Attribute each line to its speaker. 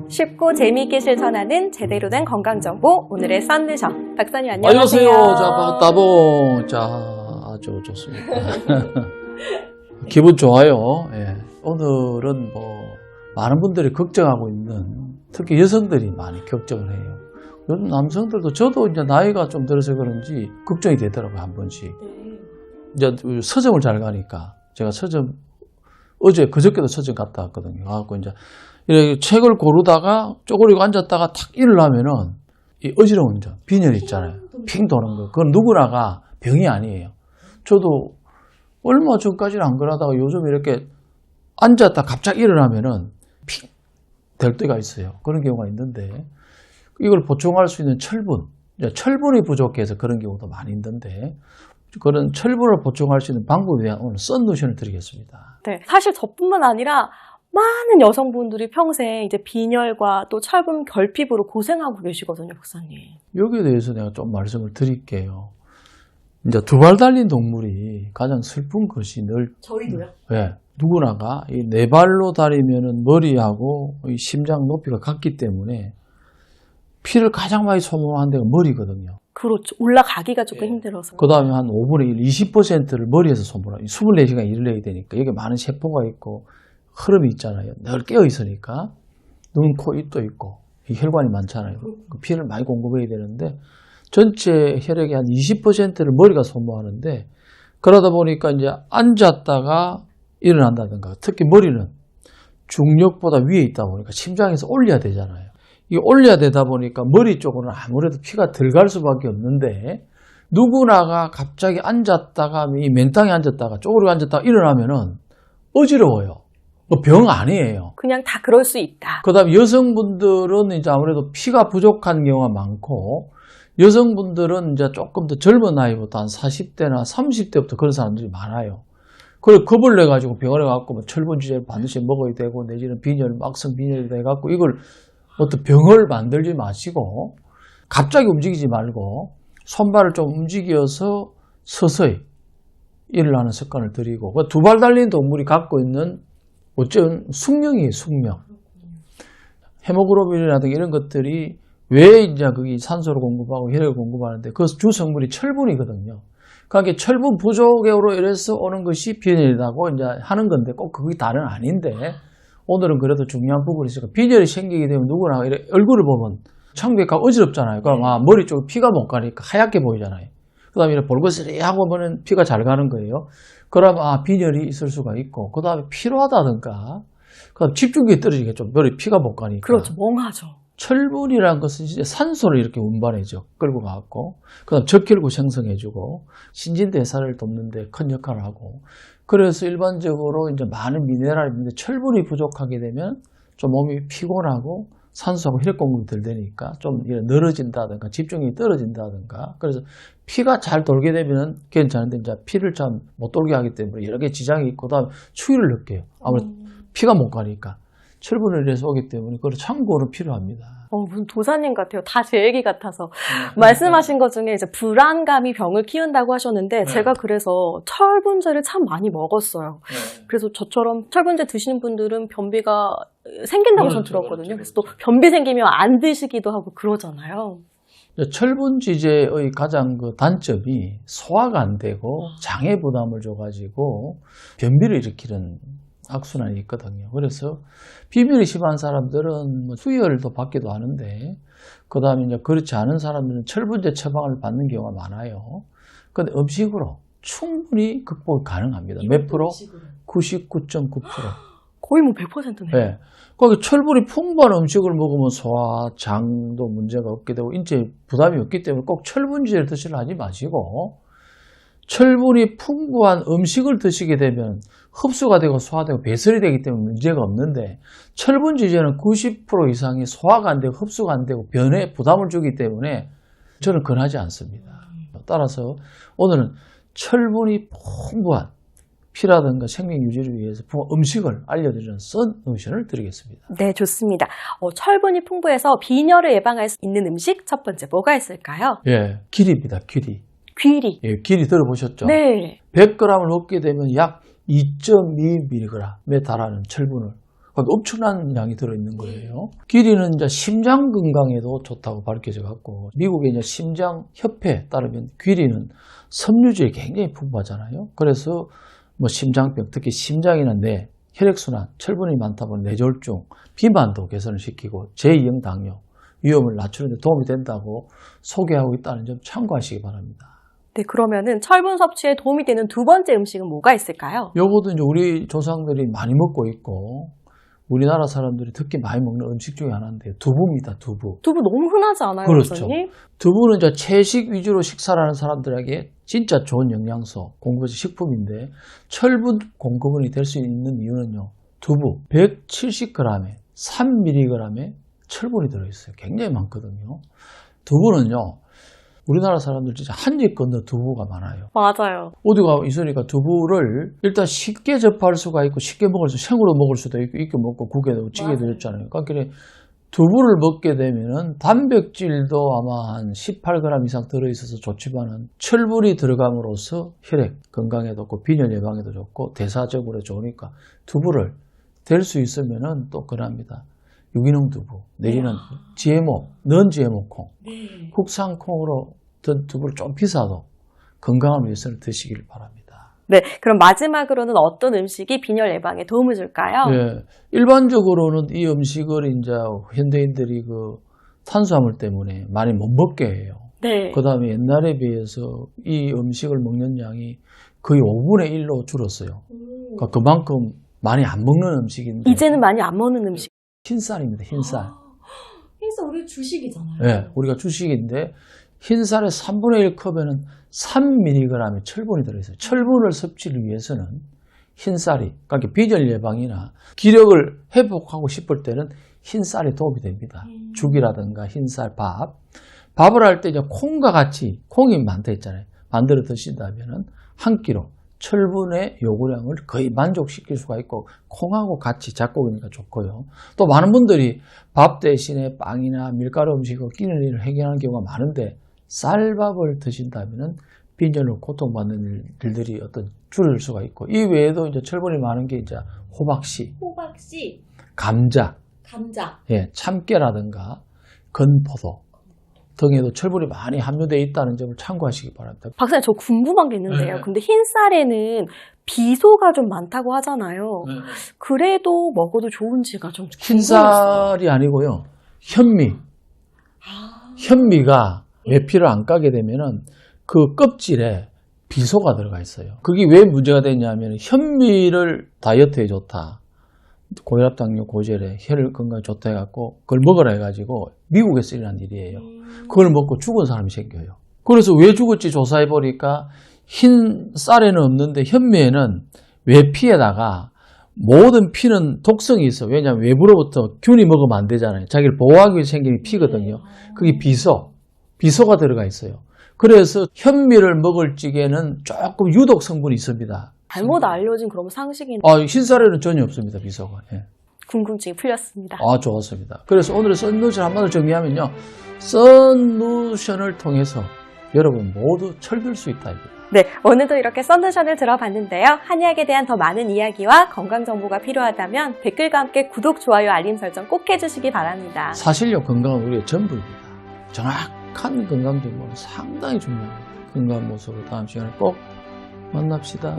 Speaker 1: 쉽고 재미있게 실천하는 제대로 된 건강정보, 오늘의 썬누션 박사님 안녕하세요.
Speaker 2: 안녕하세요. 자, 반갑다봉. 자, 아주 좋습니다. 기분 좋아요. 예. 오늘은 많은 분들이 걱정하고 있는, 특히 여성들이 많이 걱정을 해요. 요즘 남성들도, 저도 이제 나이가 좀 들어서 그런지 걱정이 되더라고요, 한 번씩. 이제 서점을 잘 가니까, 제가 서점, 그저께도 서점 갔다 왔거든요. 가갖고 이제, 이렇게 책을 고르다가 쪼그리고 앉았다가 탁 일어나면은, 이 어지러운 빈혈 있잖아요. 핑 도는 거. 그건 누구나가 병이 아니에요. 저도 얼마 전까지는 안 그러다가 요즘 이렇게 앉았다 갑자기 일어나면은 핑 될 때가 있어요. 그런 경우가 있는데, 이걸 보충할 수 있는 철분이 부족해서 그런 경우도 많이 있는데, 그런 철분을 보충할 수 있는 방법에 대한 오늘 썬누션을 드리겠습니다.
Speaker 1: 네, 사실 저뿐만 아니라 많은 여성분들이 평생 이제 빈혈과 또 철분 결핍으로 고생하고 계시거든요, 박사님.
Speaker 2: 여기에 대해서 내가 좀 말씀을 드릴게요. 이제 두 발 달린 동물이 가장 슬픈 것이
Speaker 1: 저희도요?
Speaker 2: 네, 누구나가 이 네 발로 다니면은 머리하고 이 심장 높이가 같기 때문에 피를 가장 많이 소모하는 데가 머리거든요.
Speaker 1: 그렇죠. 올라가기가 조금 힘들어서.
Speaker 2: 그 다음에 한 5분의 1, 20%를 머리에서 소모해요. 24시간 일을 해야 되니까 여기 많은 세포가 있고 흐름이 있잖아요. 늘 깨어 있으니까 눈, 코, 입도 있고 혈관이 많잖아요. 그 피를 많이 공급해야 되는데 전체 혈액의 한 20%를 머리가 소모하는데, 그러다 보니까 이제 앉았다가 일어난다든가, 특히 머리는 중력보다 위에 있다 보니까 심장에서 올려야 되잖아요. 이게 올려야 되다 보니까 머리 쪽으로는 아무래도 피가 덜 갈 수밖에 없는데, 누구나가 갑자기 앉았다가 이 맨땅에 앉았다가 쪼그리고 앉았다가 일어나면은 어지러워요. 병 아니에요.
Speaker 1: 그냥 다 그럴 수 있다.
Speaker 2: 그 다음에 여성분들은 이제 아무래도 피가 부족한 경우가 많고, 여성분들은 이제 조금 더 젊은 나이부터 한 40대나 30대부터 그런 사람들이 많아요. 그걸 겁을 내가지고 병원에 가고 뭐 철분지제를 반드시 먹어야 되고, 내지는 막성 빈혈이 돼갖고, 이걸 어떤 병을 만들지 마시고, 갑자기 움직이지 말고, 손발을 좀 움직여서 서서히 일어나는 습관을 들이고, 두 발 달린 동물이 갖고 있는 어쨌든 숙명이에요, 숙명. 헤모글로빈이라든가 이런 것들이 왜 이제 거기 산소를 공급하고 혈액을 공급하는데 그 주 성분이 철분이거든요. 그러니까 철분 부족으로 인해서 오는 것이 빈혈이라고 이제 하는 건데 꼭 그게 다는 아닌데, 오늘은 그래도 중요한 부분이 있으니까, 빈혈이 생기게 되면 누구나 얼굴을 보면 청백하고 어지럽잖아요. 그럼 머리 쪽에 피가 못 가니까 하얗게 보이잖아요. 그 다음에 볼거스리하고 보면 피가 잘 가는 거예요. 그럼 빈혈이 있을 수가 있고, 그 다음에 피로하다든가, 그 다음 집중력이 떨어지겠죠. 머리 피가 못 가니까.
Speaker 1: 그렇죠. 멍하죠.
Speaker 2: 철분이라는 것은 이제 산소를 이렇게 운반해줘. 끌고 가고, 그 다음 적혈구 생성해주고, 신진대사를 돕는데 큰 역할을 하고, 그래서 일반적으로 이제 많은 미네랄이 있는데 철분이 부족하게 되면 좀 몸이 피곤하고 산소하고 혈액 공급이 덜 되니까 좀 늘어진다든가 집중력이 떨어진다든가, 그래서 피가 잘 돌게 되면 괜찮은데 이제 피를 잘 못 돌게 하기 때문에 여러 개 지장이 있고, 그다음에 추위를 느껴요. 아무래도 피가 못 가니까 철분을 내서 오기 때문에 그걸 참고로 필요합니다.
Speaker 1: 무슨 도사님 같아요. 다 제 얘기 같아서. 말씀하신 것 중에 이제 불안감이 병을 키운다고 하셨는데, 제가 그래서 철분제를 참 많이 먹었어요. 그래서 저처럼 철분제 드시는 분들은 변비가 생긴다고 전 들었거든요. 그래서 또 변비 생기면 안 드시기도 하고 그러잖아요.
Speaker 2: 철분지제의 가장 그 단점이 소화가 안 되고 장애 부담을 줘가지고 변비를 일으키는 악순환이 있거든요. 그래서 비밀이 심한 사람들은 수혈도 받기도 하는데, 그 다음에 이제 그렇지 않은 사람들은 철분제 처방을 받는 경우가 많아요. 근데 음식으로 충분히 극복이 가능합니다. 몇 프로? 99.9%.
Speaker 1: 거의 뭐 100%네요.
Speaker 2: 네. 거기 철분이 풍부한 음식을 먹으면 소화, 장도 문제가 없게 되고 인체에 부담이 없기 때문에 꼭 철분지제를 드시려 하지 마시고, 철분이 풍부한 음식을 드시게 되면 흡수가 되고 소화되고 배설이 되기 때문에 문제가 없는데, 철분지제는 90% 이상이 소화가 안 되고 흡수가 안 되고 변에 부담을 주기 때문에 저는 권하지 않습니다. 따라서 오늘은 철분이 풍부한 피라든가 생명 유지를 위해서 음식을 알려드리는 썬누션을 드리겠습니다.
Speaker 1: 네, 좋습니다. 철분이 풍부해서 빈혈을 예방할 수 있는 음식 첫 번째 뭐가 있을까요?
Speaker 2: 예, 귀리입니다. 귀리.
Speaker 1: 귀리.
Speaker 2: 예, 귀리 들어보셨죠?
Speaker 1: 네.
Speaker 2: 100g을 먹게 되면 약 2.2mg에 달하는 철분을 그러니까 엄청난 양이 들어있는 거예요. 기린은 이제 심장 건강에도 좋다고 밝혀져 갖고 미국의 이제 심장협회에 따르면 기린은 섬유질이 굉장히 풍부하잖아요. 그래서 뭐 심장병, 특히 심장이나 뇌, 혈액순환, 철분이 많다 보니 뇌졸중, 비만도 개선을 시키고 제2형 당뇨 위험을 낮추는 데 도움이 된다고 소개하고 있다는 점 참고하시기 바랍니다.
Speaker 1: 네, 그러면은 철분 섭취에 도움이 되는 두 번째 음식은 뭐가 있을까요?
Speaker 2: 요것도 이제 우리 조상들이 많이 먹고 있고 우리나라 사람들이 특히 많이 먹는 음식 중에 하나인데 두부입니다. 두부.
Speaker 1: 두부 너무 흔하지 않아요,
Speaker 2: 그렇죠.
Speaker 1: 선생님?
Speaker 2: 두부는 이제 채식 위주로 식사를 하는 사람들에게 진짜 좋은 영양소, 공급식 식품인데 철분 공급원이 될 수 있는 이유는요. 두부 170g에 3mg의 철분이 들어있어요. 굉장히 많거든요. 두부는요. 우리나라 사람들 진짜 한 입 건너 두부가 많아요.
Speaker 1: 맞아요.
Speaker 2: 어디가 있으니까 두부를 일단 쉽게 접할 수가 있고 쉽게 먹을 수, 생으로 먹을 수도 있고 익혀 먹고 국에 넣고 찌개도 있잖아요. 그러니까 두부를 먹게 되면은 단백질도 아마 한 18g 이상 들어있어서 좋지만은 철분이 들어감으로써 혈액 건강에도 좋고 빈혈 예방에도 좋고 대사적으로 좋으니까 두부를 될 수 있으면은 또 그럽니다. 유기농 두부 내지는 GMO, 넌 GMO 콩, 국산 콩으로 든 두부를 좀 비싸도 건강을 위해서는 드시길 바랍니다.
Speaker 1: 네, 그럼 마지막으로는 어떤 음식이 빈혈 예방에 도움을 줄까요?
Speaker 2: 예, 일반적으로는 이 음식을 이제 현대인들이 그 탄수화물 때문에 많이 못 먹게 해요.
Speaker 1: 네.
Speaker 2: 그 다음에 옛날에 비해서 이 음식을 먹는 양이 거의 5분의 1로 줄었어요. 그러니까 그만큼 많이 안 먹는 음식인데
Speaker 1: 이제는 많이 안 먹는 음식.
Speaker 2: 흰쌀입니다. 흰쌀.
Speaker 1: 흰쌀 우리 주식이잖아요.
Speaker 2: 네, 우리가 주식인데 흰쌀의 3분의 1컵에는 3mg의 철분이 들어있어요. 철분을 섭취를 위해서는 흰쌀이, 그러니까 빈혈 예방이나 기력을 회복하고 싶을 때는 흰쌀이 도움이 됩니다. 죽이라든가 흰쌀 밥. 밥을 할 때 이제 콩과 같이, 콩이 많다 했잖아요. 만들어 드신다면은 한 끼로 철분의 요구량을 거의 만족시킬 수가 있고 콩하고 같이 잡곡이니까 좋고요. 또 많은 분들이 밥 대신에 빵이나 밀가루 음식으로 끼는 일을 해결하는 경우가 많은데 쌀밥을 드신다면은 빈혈로 고통받는 일들이 어떤 줄일 수가 있고 이 외에도 이제 철분이 많은 게 이제 호박씨, 감자, 예, 참깨라든가 건포도 등에도 철분이 많이 함유되어 있다는 점을 참고하시기 바랍니다.
Speaker 1: 박사님, 저 궁금한 게 있는데요.
Speaker 2: 네.
Speaker 1: 근데 흰쌀에는 비소가 좀 많다고 하잖아요.
Speaker 2: 네.
Speaker 1: 그래도 먹어도 좋은지가 좀 궁금했어요.
Speaker 2: 흰쌀이 아니고요. 현미. 현미가 외피를 안 까게 되면은 그 껍질에 비소가 들어가 있어요. 그게 왜 문제가 되냐면 현미를 다이어트에 좋다. 고혈압, 당뇨, 고지혈에 혈액 건강에 좋다 해갖고 그걸 먹으라 해가지고 미국에서 일어난 일이에요. 그걸 먹고 죽은 사람이 생겨요. 그래서 왜 죽었지 조사해보니까 흰 쌀에는 없는데 현미에는 외피에다가 모든 피는 독성이 있어. 왜냐하면 외부로부터 균이 먹으면 안 되잖아요. 자기를 보호하기 위해서 생기는 피거든요. 그게 비소가 들어가 있어요. 그래서 현미를 먹을 적에는 조금 유독 성분이 있습니다.
Speaker 1: 잘못 알려진 그런 상식인
Speaker 2: 흰쌀에는 전혀 없습니다. 비소가. 예.
Speaker 1: 궁금증이 풀렸습니다.
Speaker 2: 좋았습니다. 그래서 오늘의 썬루션 한마디로 정리하면요. 썬루션을 통해서 여러분 모두 철들 수 있다.
Speaker 1: 네, 오늘도 이렇게 썬루션을 들어봤는데요. 한의학에 대한 더 많은 이야기와 건강 정보가 필요하다면 댓글과 함께 구독, 좋아요, 알림 설정 꼭 해주시기 바랍니다.
Speaker 2: 사실요, 건강은 우리의 전부입니다. 정확한 건강 정보는 상당히 중요합니다. 건강한 모습으로 다음 시간에 꼭 만납시다.